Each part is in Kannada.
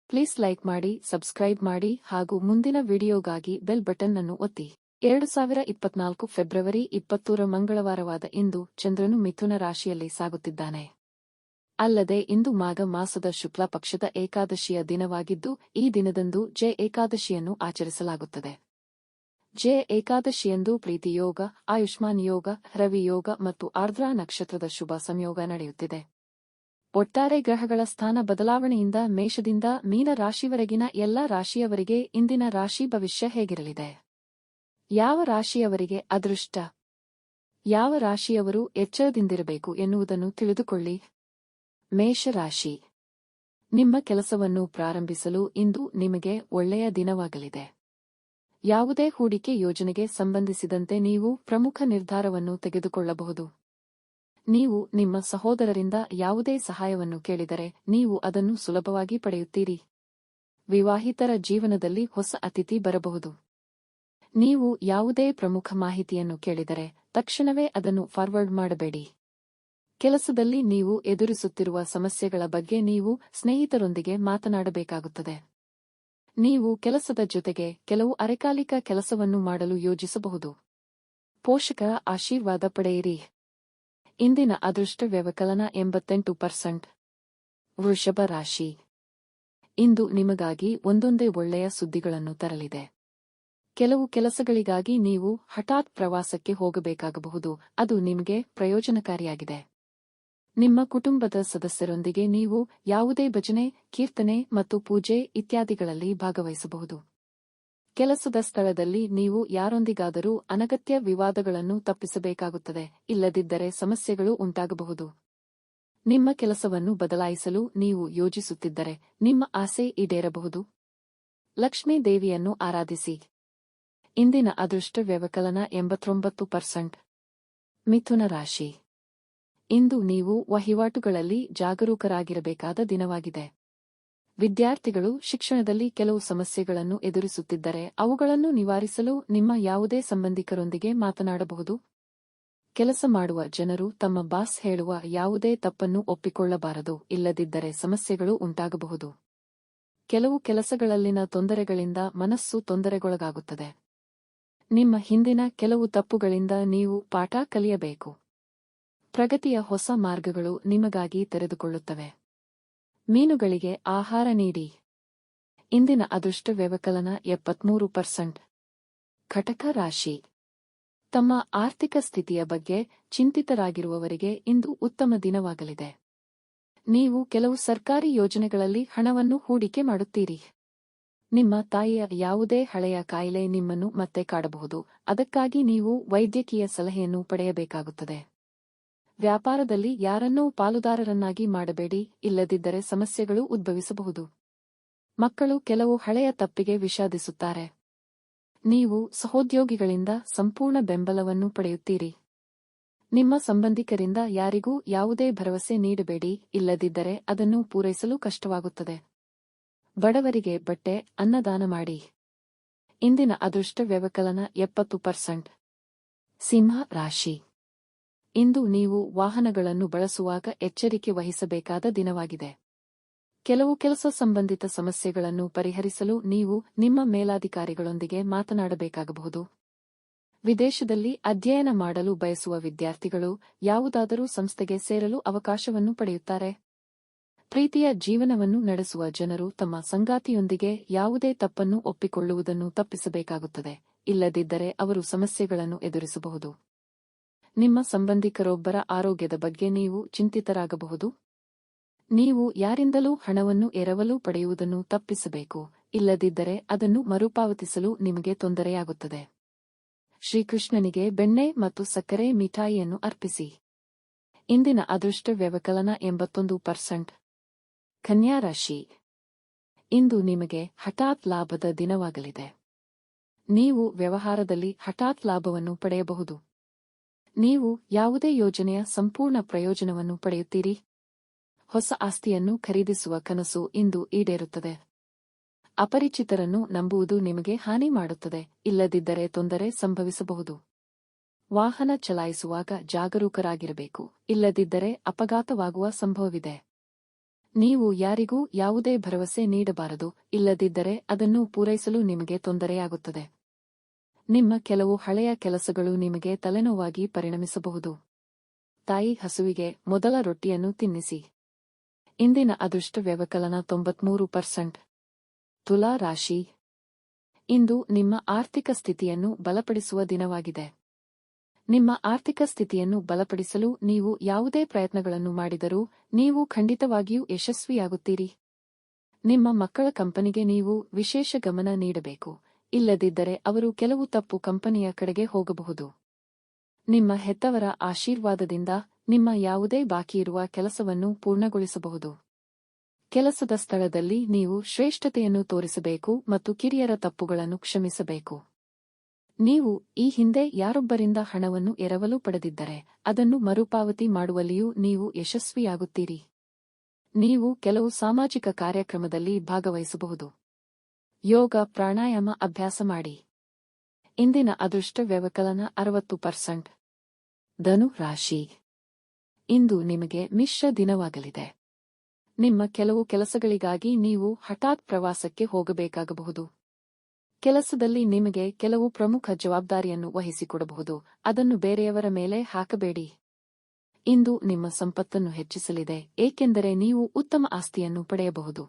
ಪ್ಲೀಸ್ ಲೈಕ್ ಮಾಡಿ, ಸಬ್ಸ್ಕ್ರೈಬ್ ಮಾಡಿ ಹಾಗೂ ಮುಂದಿನ ವಿಡಿಯೋಗಾಗಿ ಬೆಲ್ ಬಟನ್ ಅನ್ನು ಒತ್ತಿ. 2024 ಫೆಬ್ರವರಿ 20 ಮಂಗಳವಾರವಾದ ಇಂದು ಚಂದ್ರನು ಮಿಥುನ ರಾಶಿಯಲ್ಲಿ ಸಾಗುತ್ತಿದ್ದಾನೆ. ಅಲ್ಲದೆ ಇಂದು ಮಾಘ ಮಾಸದ ಶುಕ್ಲ ಪಕ್ಷದ ಏಕಾದಶಿಯ ದಿನವಾಗಿದ್ದು ಈ ದಿನದಂದು ಜೆ ಏಕಾದಶಿಯನ್ನು ಆಚರಿಸಲಾಗುತ್ತದೆ. ಜೆ ಏಕಾದಶಿಯಂದು ಪ್ರೀತಿ ಯೋಗ, ಆಯುಷ್ಮಾನ್ ಯೋಗ, ರವಿ ಯೋಗ ಮತ್ತು ಆರ್ದ್ರಾ ನಕ್ಷತ್ರದ ಶುಭ ಸಂಯೋಗ ನಡೆಯುತ್ತಿದೆ. ಒಟ್ಟಾರೆ ಗ್ರಹಗಳ ಸ್ಥಾನ ಬದಲಾವಣೆಯಿಂದ ಮೇಷದಿಂದ ಮೀನ ರಾಶಿವರೆಗಿನ ಎಲ್ಲ ರಾಶಿಯವರಿಗೆ ಇಂದಿನ ರಾಶಿ ಭವಿಷ್ಯ ಹೇಗಿರಲಿದೆ? ಯಾವ ರಾಶಿಯವರಿಗೆ ಅದೃಷ್ಟ? ಯಾವ ರಾಶಿಯವರು ಎಚ್ಚರದಿಂದಿರಬೇಕು ಎನ್ನುವುದನ್ನು ತಿಳಿದುಕೊಳ್ಳಿ. ಮೇಷರಾಶಿ. ನಿಮ್ಮ ಕೆಲಸವನ್ನು ಪ್ರಾರಂಭಿಸಲು ಇಂದು ನಿಮಗೆ ಒಳ್ಳೆಯ ದಿನವಾಗಲಿದೆ. ಯಾವುದೇ ಹೂಡಿಕೆ ಯೋಜನೆಗೆ ಸಂಬಂಧಿಸಿದಂತೆ ನೀವು ಪ್ರಮುಖ ನಿರ್ಧಾರವನ್ನು ತೆಗೆದುಕೊಳ್ಳಬಹುದು. ನೀವು ನಿಮ್ಮ ಸಹೋದರರಿಂದ ಯಾವುದೇ ಸಹಾಯವನ್ನು ಕೇಳಿದರೆ ನೀವು ಅದನ್ನು ಸುಲಭವಾಗಿ ಪಡೆಯುತ್ತೀರಿ. ವಿವಾಹಿತರ ಜೀವನದಲ್ಲಿ ಹೊಸ ಅತಿಥಿ ಬರಬಹುದು. ನೀವು ಯಾವುದೇ ಪ್ರಮುಖ ಮಾಹಿತಿಯನ್ನು ಕೇಳಿದರೆ ತಕ್ಷಣವೇ ಅದನ್ನು ಫಾರ್ವರ್ಡ್ ಮಾಡಬೇಡಿ. ಕೆಲಸದಲ್ಲಿ ನೀವು ಎದುರಿಸುತ್ತಿರುವ ಸಮಸ್ಯೆಗಳ ಬಗ್ಗೆ ನೀವು ಸ್ನೇಹಿತರೊಂದಿಗೆ ಮಾತನಾಡಬೇಕಾಗುತ್ತದೆ. ನೀವು ಕೆಲಸದ ಜೊತೆಗೆ ಕೆಲವು ಅರೆಕಾಲಿಕ ಕೆಲಸವನ್ನು ಮಾಡಲು ಯೋಜಿಸಬಹುದು. ಪೋಷಕರ ಆಶೀರ್ವಾದ ಪಡೆಯಿರಿ. ಇಂದಿನ ಅದೃಷ್ಟ ವ್ಯವಕಲನ 88%. ವೃಷಭ ರಾಶಿ. ಇಂದು ನಿಮಗಾಗಿ ಒಂದೊಂದೇ ಒಳ್ಳೆಯ ಸುದ್ದಿಗಳನ್ನು ತರಲಿದೆ. ಕೆಲವು ಕೆಲಸಗಳಿಗಾಗಿ ನೀವು ಹಠಾತ್ ಪ್ರವಾಸಕ್ಕೆ ಹೋಗಬೇಕಾಗಬಹುದು. ಅದು ನಿಮಗೆ ಪ್ರಯೋಜನಕಾರಿಯಾಗಿದೆ. ನಿಮ್ಮ ಕುಟುಂಬದ ಸದಸ್ಯರೊಂದಿಗೆ ನೀವು ಯಾವುದೇ ಭಜನೆ, ಕೀರ್ತನೆ ಮತ್ತು ಪೂಜೆ ಇತ್ಯಾದಿಗಳಲ್ಲಿ ಭಾಗವಹಿಸಬಹುದು. ಕೆಲಸದ ಸ್ಥಳದಲ್ಲಿ ನೀವು ಯಾರೊಂದಿಗಾದರೂ ಅನಗತ್ಯ ವಿವಾದಗಳನ್ನು ತಪ್ಪಿಸಬೇಕಾಗುತ್ತದೆ, ಇಲ್ಲದಿದ್ದರೆ ಸಮಸ್ಯೆಗಳು ಉಂಟಾಗಬಹುದು. ನಿಮ್ಮ ಕೆಲಸವನ್ನು ಬದಲಾಯಿಸಲು ನೀವು ಯೋಜಿಸುತ್ತಿದ್ದರೆ ನಿಮ್ಮ ಆಸೆ ಈಡೇರಬಹುದು. ಲಕ್ಷ್ಮೀ ದೇವಿಯನ್ನು ಆರಾಧಿಸಿ. ಇಂದಿನ ಅದೃಷ್ಟ ವ್ಯವಕಲನ 89%. ಮಿಥುನ ರಾಶಿ. ಇಂದು ನೀವು ವಹಿವಾಟುಗಳಲ್ಲಿ ಜಾಗರೂಕರಾಗಿರಬೇಕಾದ ದಿನವಾಗಿದೆ. ವಿದ್ಯಾರ್ಥಿಗಳು ಶಿಕ್ಷಣದಲ್ಲಿ ಕೆಲವು ಸಮಸ್ಯೆಗಳನ್ನು ಎದುರಿಸುತ್ತಿದ್ದರೆ ಅವುಗಳನ್ನು ನಿವಾರಿಸಲು ನಿಮ್ಮ ಯಾವುದೇ ಸಂಬಂಧಿಕರೊಂದಿಗೆ ಮಾತನಾಡಬಹುದು. ಕೆಲಸ ಮಾಡುವ ಜನರು ತಮ್ಮ ಬಾಸ್ ಹೇಳುವ ಯಾವುದೇ ತಪ್ಪನ್ನು ಒಪ್ಪಿಕೊಳ್ಳಬಾರದು, ಇಲ್ಲದಿದ್ದರೆ ಸಮಸ್ಯೆಗಳು ಉಂಟಾಗಬಹುದು. ಕೆಲವು ಕೆಲಸಗಳಲ್ಲಿನ ತೊಂದರೆಗಳಿಂದ ಮನಸ್ಸು ತೊಂದರೆಗೊಳಗಾಗುತ್ತದೆ. ನಿಮ್ಮ ಹಿಂದಿನ ಕೆಲವು ತಪ್ಪುಗಳಿಂದ ನೀವು ಪಾಠ ಕಲಿಯಬೇಕು. ಪ್ರಗತಿಯ ಹೊಸ ಮಾರ್ಗಗಳು ನಿಮಗಾಗಿ ತೆರೆದುಕೊಳ್ಳುತ್ತವೆ. ಮೀನುಗಳಿಗೆ ಆಹಾರ ನೀಡಿ. ಇಂದಿನ ಅದೃಷ್ಟ ವ್ಯವಕಲನ 73%. ಕಟಕ ರಾಶಿ. ತಮ್ಮ ಆರ್ಥಿಕ ಸ್ಥಿತಿಯ ಬಗ್ಗೆ ಚಿಂತಿತರಾಗಿರುವವರಿಗೆ ಇಂದು ಉತ್ತಮ ದಿನವಾಗಲಿದೆ. ನೀವು ಕೆಲವು ಸರ್ಕಾರಿ ಯೋಜನೆಗಳಲ್ಲಿ ಹಣವನ್ನು ಹೂಡಿಕೆ ಮಾಡುತ್ತೀರಿ. ನಿಮ್ಮ ತಾಯಿಯ ಯಾವುದೇ ಹಳೆಯ ಕಾಯಿಲೆ ನಿಮ್ಮನ್ನು ಮತ್ತೆ ಕಾಡಬಹುದು, ಅದಕ್ಕಾಗಿ ನೀವು ವೈದ್ಯಕೀಯ ಸಲಹೆಯನ್ನು ಪಡೆಯಬೇಕಾಗುತ್ತದೆ. ವ್ಯಾಪಾರದಲ್ಲಿ ಯಾರನ್ನೂ ಪಾಲುದಾರರನ್ನಾಗಿ ಮಾಡಬೇಡಿ, ಇಲ್ಲದಿದ್ದರೆ ಸಮಸ್ಯೆಗಳು ಉದ್ಭವಿಸಬಹುದು. ಮಕ್ಕಳು ಕೆಲವು ಹಳೆಯ ತಪ್ಪಿಗೆ ವಿಷಾದಿಸುತ್ತಾರೆ. ನೀವು ಸಹೋದ್ಯೋಗಿಗಳಿಂದ ಸಂಪೂರ್ಣ ಬೆಂಬಲವನ್ನು ಪಡೆಯುತ್ತೀರಿ. ನಿಮ್ಮ ಸಂಬಂಧಿಕರಿಂದ ಯಾರಿಗೂ ಯಾವುದೇ ಭರವಸೆ ನೀಡಬೇಡಿ, ಇಲ್ಲದಿದ್ದರೆ ಅದನ್ನು ಪೂರೈಸಲು ಕಷ್ಟವಾಗುತ್ತದೆ. ಬಡವರಿಗೆ ಬಟ್ಟೆ, ಅನ್ನದಾನ ಮಾಡಿ. ಇಂದಿನ ಅದೃಷ್ಟ ವ್ಯವಕಲನ 70%. ಸಿಂಹ ರಾಶಿ. ಇಂದು ನೀವು ವಾಹನಗಳನ್ನು ಬಳಸುವಾಗ ಎಚ್ಚರಿಕೆ ವಹಿಸಬೇಕಾದ ದಿನವಾಗಿದೆ. ಕೆಲವು ಕೆಲಸ ಸಂಬಂಧಿತ ಸಮಸ್ಯೆಗಳನ್ನು ಪರಿಹರಿಸಲು ನೀವು ನಿಮ್ಮ ಮೇಲಾಧಿಕಾರಿಗಳೊಂದಿಗೆ ಮಾತನಾಡಬೇಕಾಗಬಹುದು. ವಿದೇಶದಲ್ಲಿ ಅಧ್ಯಯನ ಮಾಡಲು ಬಯಸುವ ವಿದ್ಯಾರ್ಥಿಗಳು ಯಾವುದಾದರೂ ಸಂಸ್ಥೆಗೆ ಸೇರಲು ಅವಕಾಶವನ್ನು ಪಡೆಯುತ್ತಾರೆ. ಪ್ರೀತಿಯ ಜೀವನವನ್ನು ನಡೆಸುವ ಜನರು ತಮ್ಮ ಸಂಗಾತಿಯೊಂದಿಗೆ ಯಾವುದೇ ತಪ್ಪನ್ನು ಒಪ್ಪಿಕೊಳ್ಳುವುದನ್ನು ತಪ್ಪಿಸಬೇಕಾಗುತ್ತದೆ, ಇಲ್ಲದಿದ್ದರೆ ಅವರು ಸಮಸ್ಯೆಗಳನ್ನು ಎದುರಿಸಬಹುದು. ನಿಮ್ಮ ಸಂಬಂಧಿಕರೊಬ್ಬರ ಆರೋಗ್ಯದ ಬಗ್ಗೆ ನೀವು ಚಿಂತಿತರಾಗಬಹುದು. ನೀವು ಯಾರಿಂದಲೂ ಹಣವನ್ನು ಎರವಲು ಪಡೆಯುವುದನ್ನು ತಪ್ಪಿಸಬೇಕು, ಇಲ್ಲದಿದ್ದರೆ ಅದನ್ನು ಮರುಪಾವತಿಸಲು ನಿಮಗೆ ತೊಂದರೆಯಾಗುತ್ತದೆ. ಶ್ರೀಕೃಷ್ಣನಿಗೆ ಬೆಣ್ಣೆ ಮತ್ತು ಸಕ್ಕರೆ ಮಿಠಾಯಿಯನ್ನು ಅರ್ಪಿಸಿ. ಇಂದಿನ ಅದೃಷ್ಟ ವ್ಯವಕಲನ 81%. ಕನ್ಯಾ ರಾಶಿ. ಇಂದು ನಿಮಗೆ ಹಠಾತ್ ಲಾಭದ ದಿನವಾಗಲಿದೆ. ನೀವು ವ್ಯವಹಾರದಲ್ಲಿ ಹಠಾತ್ ಲಾಭವನ್ನು ಪಡೆಯಬಹುದು. ನೀವು ಯಾವುದೇ ಯೋಜನೆಯ ಸಂಪೂರ್ಣ ಪ್ರಯೋಜನವನ್ನು ಪಡೆಯುತ್ತೀರಿ. ಹೊಸ ಆಸ್ತಿಯನ್ನು ಖರೀದಿಸುವ ಕನಸು ಇಂದು ಈಡೇರುತ್ತದೆ. ಅಪರಿಚಿತರನ್ನು ನಂಬುವುದು ನಿಮಗೆ ಹಾನಿ ಮಾಡುತ್ತದೆ, ಇಲ್ಲದಿದ್ದರೆ ತೊಂದರೆ ಸಂಭವಿಸಬಹುದು. ವಾಹನ ಚಲಾಯಿಸುವಾಗ ಜಾಗರೂಕರಾಗಿರಬೇಕು, ಇಲ್ಲದಿದ್ದರೆ ಅಪಘಾತವಾಗುವ ಸಂಭವವಿದೆ. ನೀವು ಯಾರಿಗೂ ಯಾವುದೇ ಭರವಸೆ ನೀಡಬಾರದು, ಇಲ್ಲದಿದ್ದರೆ ಅದನ್ನು ಪೂರೈಸಲು ನಿಮಗೆ ತೊಂದರೆಯಾಗುತ್ತದೆ. ನಿಮ್ಮ ಕೆಲವು ಹಳೆಯ ಕೆಲಸಗಳು ನಿಮಗೆ ತಲೆನೋವಾಗಿ ಪರಿಣಮಿಸಬಹುದು. ತಾಯಿ ಹಸುವಿಗೆ ಮೊದಲ ರೊಟ್ಟಿಯನ್ನು ತಿನ್ನಿಸಿ. ಇಂದಿನ ಅದೃಷ್ಟ ವ್ಯವಕಲನ 93%. ತುಲಾ ರಾಶಿ. ಇಂದು ನಿಮ್ಮ ಆರ್ಥಿಕ ಸ್ಥಿತಿಯನ್ನು ಬಲಪಡಿಸುವ ದಿನವಾಗಿದೆ. ನಿಮ್ಮ ಆರ್ಥಿಕ ಸ್ಥಿತಿಯನ್ನು ಬಲಪಡಿಸಲು ನೀವು ಯಾವುದೇ ಪ್ರಯತ್ನಗಳನ್ನು ಮಾಡಿದರೂ ನೀವು ಖಂಡಿತವಾಗಿಯೂ ಯಶಸ್ವಿಯಾಗುತ್ತೀರಿ. ನಿಮ್ಮ ಮಕ್ಕಳ ಕಂಪನಿಗೆ ನೀವು ವಿಶೇಷ ಗಮನ ನೀಡಬೇಕು, ಇಲ್ಲದಿದ್ದರೆ ಅವರು ಕೆಲವು ತಪ್ಪು ಕಂಪನಿಯ ಕಡೆಗೆ ಹೋಗಬಹುದು. ನಿಮ್ಮ ಹೆತ್ತವರ ಆಶೀರ್ವಾದದಿಂದ ನಿಮ್ಮ ಯಾವುದೇ ಬಾಕಿಯಿರುವ ಕೆಲಸವನ್ನು ಪೂರ್ಣಗೊಳಿಸಬಹುದು. ಕೆಲಸದ ಸ್ಥಳದಲ್ಲಿ ನೀವು ಶ್ರೇಷ್ಠತೆಯನ್ನು ತೋರಿಸಬೇಕು ಮತ್ತು ಕಿರಿಯರ ತಪ್ಪುಗಳನ್ನು ಕ್ಷಮಿಸಬೇಕು. ನೀವು ಈ ಹಿಂದೆ ಯಾರೊಬ್ಬರಿಂದ ಹಣವನ್ನು ಎರವಲು ಪಡೆದಿದ್ದರೆ ಅದನ್ನು ಮರುಪಾವತಿ ಮಾಡುವಲ್ಲಿಯೂ ನೀವು ಯಶಸ್ವಿಯಾಗುತ್ತೀರಿ. ನೀವು ಕೆಲವು ಸಾಮಾಜಿಕ ಕಾರ್ಯಕ್ರಮದಲ್ಲಿ ಭಾಗವಹಿಸಬಹುದು. ಯೋಗ ಪ್ರಾಣಾಯಾಮ ಅಭ್ಯಾಸ ಮಾಡಿ. ಇಂದಿನ ಅದೃಷ್ಟ ವ್ಯವಕಲನ 60%. ಧನು ರಾಶಿ. ಇಂದು ನಿಮಗೆ ಮಿಶ್ರ ದಿನವಾಗಲಿದೆ. ನಿಮ್ಮ ಕೆಲವು ಕೆಲಸಗಳಿಗಾಗಿ ನೀವು ಹಠಾತ್ ಪ್ರವಾಸಕ್ಕೆ ಹೋಗಬೇಕಾಗಬಹುದು. ಕೆಲಸದಲ್ಲಿ ನಿಮಗೆ ಕೆಲವು ಪ್ರಮುಖ ಜವಾಬ್ದಾರಿಯನ್ನು ವಹಿಸಿಕೊಡಬಹುದು, ಅದನ್ನು ಬೇರೆಯವರ ಮೇಲೆ ಹಾಕಬೇಡಿ. ಇಂದು ನಿಮ್ಮ ಸಂಪತ್ತನ್ನು ಹೆಚ್ಚಿಸಲಿದೆ, ಏಕೆಂದರೆ ನೀವು ಉತ್ತಮ ಆಸ್ತಿಯನ್ನು ಪಡೆಯಬಹುದು.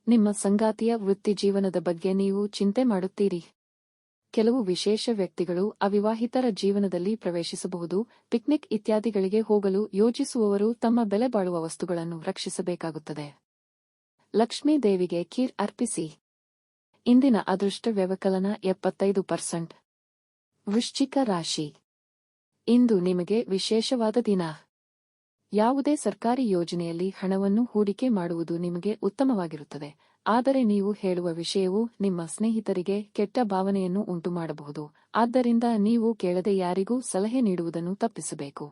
ನಿಮ್ಮ ಸಂಗಾತಿಯ ವೃತ್ತಿಜೀವನದ ಬಗ್ಗೆ ನೀವು ಚಿಂತೆ ಮಾಡುತ್ತೀರಿ. ಕೆಲವು ವಿಶೇಷ ವ್ಯಕ್ತಿಗಳು ಅವಿವಾಹಿತರ ಜೀವನದಲ್ಲಿ ಪ್ರವೇಶಿಸಬಹುದು. ಪಿಕ್ನಿಕ್ ಇತ್ಯಾದಿಗಳಿಗೆ ಹೋಗಲು ಯೋಜಿಸುವವರು ತಮ್ಮ ಬೆಲೆಬಾಳುವ ವಸ್ತುಗಳನ್ನು ರಕ್ಷಿಸಬೇಕಾಗುತ್ತದೆ. ಲಕ್ಷ್ಮೀ ದೇವಿಗೆ ಖೀರ್ ಅರ್ಪಿಸಿ. ಇಂದಿನ ಅದೃಷ್ಟ ವ್ಯವಕಲನ 75%. ವೃಶ್ಚಿಕ ರಾಶಿ. ಇಂದು ನಿಮಗೆ ವಿಶೇಷವಾದ ದಿನ. ಯಾವುದೇ ಸರ್ಕಾರಿ ಯೋಜನೆಯಲ್ಲಿ ಹಣವನ್ನು ಹೂಡಿಕೆ ಮಾಡುವುದು ನಿಮಗೆ ಉತ್ತಮವಾಗಿರುತ್ತದೆ, ಆದರೆ ನೀವು ಹೇಳುವ ವಿಷಯವು ನಿಮ್ಮ ಸ್ನೇಹಿತರಿಗೆ ಕೆಟ್ಟ ಭಾವನೆಯನ್ನು ಉಂಟುಮಾಡಬಹುದು. ಆದ್ದರಿಂದ ನೀವು ಕೇಳದೆ ಯಾರಿಗೂ ಸಲಹೆ ನೀಡುವುದನ್ನು ತಪ್ಪಿಸಬೇಕು.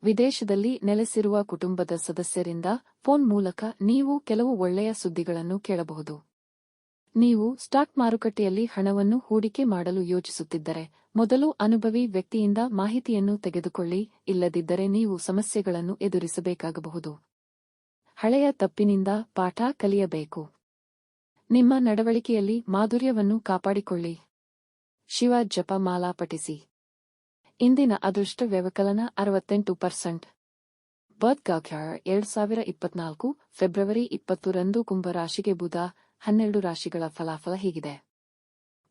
ವಿದೇಶದಲ್ಲಿ ನೆಲೆಸಿರುವ ಕುಟುಂಬದ ಸದಸ್ಯರಿಂದ ಫೋನ್ ಮೂಲಕ ನೀವು ಕೆಲವು ಒಳ್ಳೆಯ ಸುದ್ದಿಗಳನ್ನು ಕೇಳಬಹುದು. ನೀವು ಸ್ಟಾಕ್ ಮಾರುಕಟ್ಟೆಯಲ್ಲಿ ಹಣವನ್ನು ಹೂಡಿಕೆ ಮಾಡಲು ಯೋಚಿಸುತ್ತಿದ್ದರೆ ಮೊದಲು ಅನುಭವಿ ವ್ಯಕ್ತಿಯಿಂದ ಮಾಹಿತಿಯನ್ನು ತೆಗೆದುಕೊಳ್ಳಿ, ಇಲ್ಲದಿದ್ದರೆ ನೀವು ಸಮಸ್ಯೆಗಳನ್ನು ಎದುರಿಸಬೇಕಾಗಬಹುದು. ಹಳೆಯ ತಪ್ಪಿನಿಂದ ಪಾಠ ಕಲಿಯಬೇಕು. ನಿಮ್ಮ ನಡವಳಿಕೆಯಲ್ಲಿ ಮಾಧುರ್ಯವನ್ನು ಕಾಪಾಡಿಕೊಳ್ಳಿ. ಶಿವ ಜಪ ಮಾಲಾ ಪಠಿಸಿ. ಇಂದಿನ ಅದೃಷ್ಟ ವ್ಯವಕಲನ 68%. ಬದ್ಗಾಖ್ಯಾರ್ 2024 ಫೆಬ್ರವರಿ 20 ಕುಂಭ ರಾಶಿಗೆ ಬುಧ. 12 ರಾಶಿಗಳ ಫಲಾಫಲ ಹೀಗಿದೆ.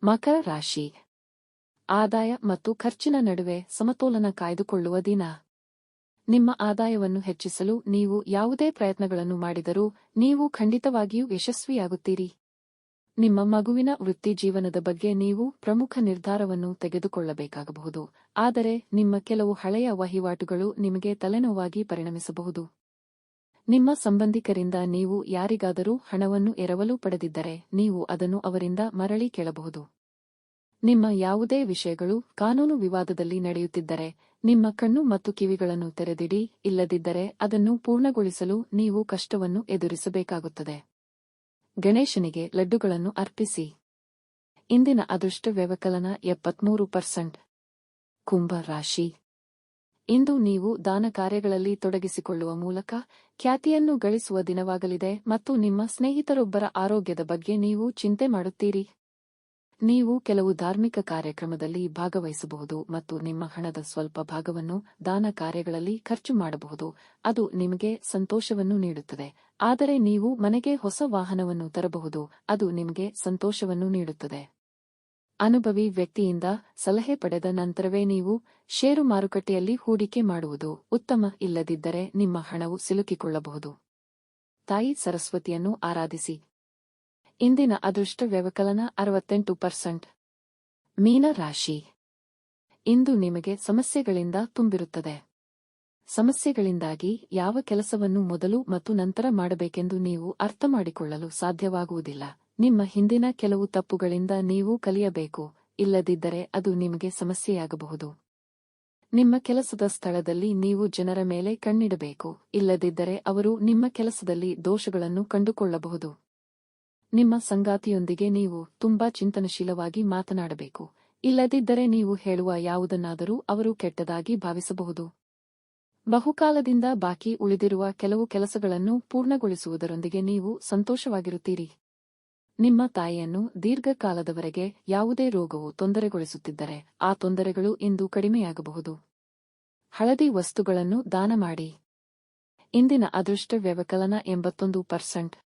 ಮಕರ ರಾಶಿ. ಆದಾಯ ಮತ್ತು ಖರ್ಚಿನ ನಡುವೆ ಸಮತೋಲನ ಕಾಯ್ದುಕೊಳ್ಳುವ ದಿನ. ನಿಮ್ಮ ಆದಾಯವನ್ನು ಹೆಚ್ಚಿಸಲು ನೀವು ಯಾವುದೇ ಪ್ರಯತ್ನಗಳನ್ನು ಮಾಡಿದರೂ ನೀವು ಖಂಡಿತವಾಗಿಯೂ ಯಶಸ್ವಿಯಾಗುತ್ತೀರಿ. ನಿಮ್ಮ ಮಗುವಿನ ವೃತ್ತಿಜೀವನದ ಬಗ್ಗೆ ನೀವು ಪ್ರಮುಖ ನಿರ್ಧಾರವನ್ನು ತೆಗೆದುಕೊಳ್ಳಬೇಕಾಗಬಹುದು, ಆದರೆ ನಿಮ್ಮ ಕೆಲವು ಹಳೆಯ ವಹಿವಾಟುಗಳು ನಿಮಗೆ ತಲೆನೋವಾಗಿ ಪರಿಣಮಿಸಬಹುದು. ನಿಮ್ಮ ಸಂಬಂಧಿಕರಿಂದ ನೀವು ಯಾರಿಗಾದರೂ ಹಣವನ್ನು ಎರವಲು ಪಡೆದಿದ್ದರೆ ನೀವು ಅದನ್ನು ಅವರಿಂದ ಮರಳಿ ಕೇಳಬಹುದು. ನಿಮ್ಮ ಯಾವುದೇ ವಿಷಯಗಳು ಕಾನೂನು ವಿವಾದದಲ್ಲಿ ನಡೆಯುತ್ತಿದ್ದರೆ ನಿಮ್ಮ ಕಣ್ಣು ಮತ್ತು ಕಿವಿಗಳನ್ನು ತೆರೆದಿಡಿ, ಇಲ್ಲದಿದ್ದರೆ ಅದನ್ನು ಪೂರ್ಣಗೊಳಿಸಲು ನೀವು ಕಷ್ಟವನ್ನು ಎದುರಿಸಬೇಕಾಗುತ್ತದೆ. ಗಣೇಶನಿಗೆ ಲಡ್ಡುಗಳನ್ನು ಅರ್ಪಿಸಿ. ಇಂದಿನ ಅದೃಷ್ಟ ವ್ಯವಕಲನ 73%. ಕುಂಭ ರಾಶಿ. ಇಂದು ನೀವು ದಾನ ಕಾರ್ಯಗಳಲ್ಲಿ ತೊಡಗಿಸಿಕೊಳ್ಳುವ ಮೂಲಕ ಖ್ಯಾತಿಯನ್ನು ಗಳಿಸುವ ದಿನವಾಗಲಿದೆ ಮತ್ತು ನಿಮ್ಮ ಸ್ನೇಹಿತರೊಬ್ಬರ ಆರೋಗ್ಯದ ಬಗ್ಗೆ ನೀವು ಚಿಂತೆ ಮಾಡುತ್ತೀರಿ. ನೀವು ಕೆಲವು ಧಾರ್ಮಿಕ ಕಾರ್ಯಕ್ರಮದಲ್ಲಿ ಭಾಗವಹಿಸಬಹುದು ಮತ್ತು ನಿಮ್ಮ ಹಣದ ಸ್ವಲ್ಪ ಭಾಗವನ್ನು ದಾನ ಕಾರ್ಯಗಳಲ್ಲಿ ಖರ್ಚು ಮಾಡಬಹುದು. ಅದು ನಿಮಗೆ ಸಂತೋಷವನ್ನು ನೀಡುತ್ತದೆ, ಆದರೆ ನೀವು ಮನೆಗೆ ಹೊಸ ವಾಹನವನ್ನು ತರಬಹುದು, ಅದು ನಿಮಗೆ ಸಂತೋಷವನ್ನು ನೀಡುತ್ತದೆ. ಅನುಭವಿ ವ್ಯಕ್ತಿಯಿಂದ ಸಲಹೆ ಪಡೆದ ನಂತರವೇ ನೀವು ಷೇರು ಮಾರುಕಟ್ಟೆಯಲ್ಲಿ ಹೂಡಿಕೆ ಮಾಡುವುದು ಉತ್ತಮ, ಇಲ್ಲದಿದ್ದರೆ ನಿಮ್ಮ ಹಣವು ಸಿಲುಕಿಕೊಳ್ಳಬಹುದು. ತಾಯಿ ಸರಸ್ವತಿಯನ್ನು ಆರಾಧಿಸಿ. ಇಂದಿನ ಅದೃಷ್ಟ ವ್ಯವಕಲನ 68%. ಮೀನ ರಾಶಿ. ಇಂದು ನಿಮಗೆ ಸಮಸ್ಯೆಗಳಿಂದ ತುಂಬಿರುತ್ತದೆ. ಸಮಸ್ಯೆಗಳಿಂದಾಗಿ ಯಾವ ಕೆಲಸವನ್ನು ಮೊದಲು ಮತ್ತು ನಂತರ ಮಾಡಬೇಕೆಂದು ನೀವು ಅರ್ಥಮಾಡಿಕೊಳ್ಳಲು ಸಾಧ್ಯವಾಗುವುದಿಲ್ಲ. ನಿಮ್ಮ ಹಿಂದಿನ ಕೆಲವು ತಪ್ಪುಗಳಿಂದ ನೀವು ಕಲಿಯಬೇಕು, ಇಲ್ಲದಿದ್ದರೆ ಅದು ನಿಮಗೆ ಸಮಸ್ಯೆಯಾಗಬಹುದು. ನಿಮ್ಮ ಕೆಲಸದ ಸ್ಥಳದಲ್ಲಿ ನೀವು ಜನರ ಮೇಲೆ ಕಣ್ಣಿಡಬೇಕು, ಇಲ್ಲದಿದ್ದರೆ ಅವರು ನಿಮ್ಮ ಕೆಲಸದಲ್ಲಿ ದೋಷಗಳನ್ನು ಕಂಡುಕೊಳ್ಳಬಹುದು. ನಿಮ್ಮ ಸಂಗಾತಿಯೊಂದಿಗೆ ನೀವು ತುಂಬಾ ಚಿಂತನಶೀಲವಾಗಿ ಮಾತನಾಡಬೇಕು, ಇಲ್ಲದಿದ್ದರೆ ನೀವು ಹೇಳುವ ಯಾವುದನ್ನಾದರೂ ಅವರು ಕೆಟ್ಟದಾಗಿ ಭಾವಿಸಬಹುದು. ಬಹುಕಾಲದಿಂದ ಬಾಕಿ ಉಳಿದಿರುವ ಕೆಲವು ಕೆಲಸಗಳನ್ನು ಪೂರ್ಣಗೊಳಿಸುವುದರೊಂದಿಗೆ ನೀವು ಸಂತೋಷವಾಗಿರುತ್ತೀರಿ. ನಿಮ್ಮ ತಾಯಿಯನ್ನು ದೀರ್ಘಕಾಲದವರೆಗೆ ಯಾವುದೇ ರೋಗವು ತೊಂದರೆಗೊಳಿಸುತ್ತಿದ್ದರೆ ಆ ತೊಂದರೆಗಳು ಇಂದು ಕಡಿಮೆಯಾಗಬಹುದು. ಹಳದಿ ವಸ್ತುಗಳನ್ನು ದಾನ ಮಾಡಿ. ಇಂದಿನ ಅದೃಷ್ಟ ವ್ಯವಕಲನ 81%.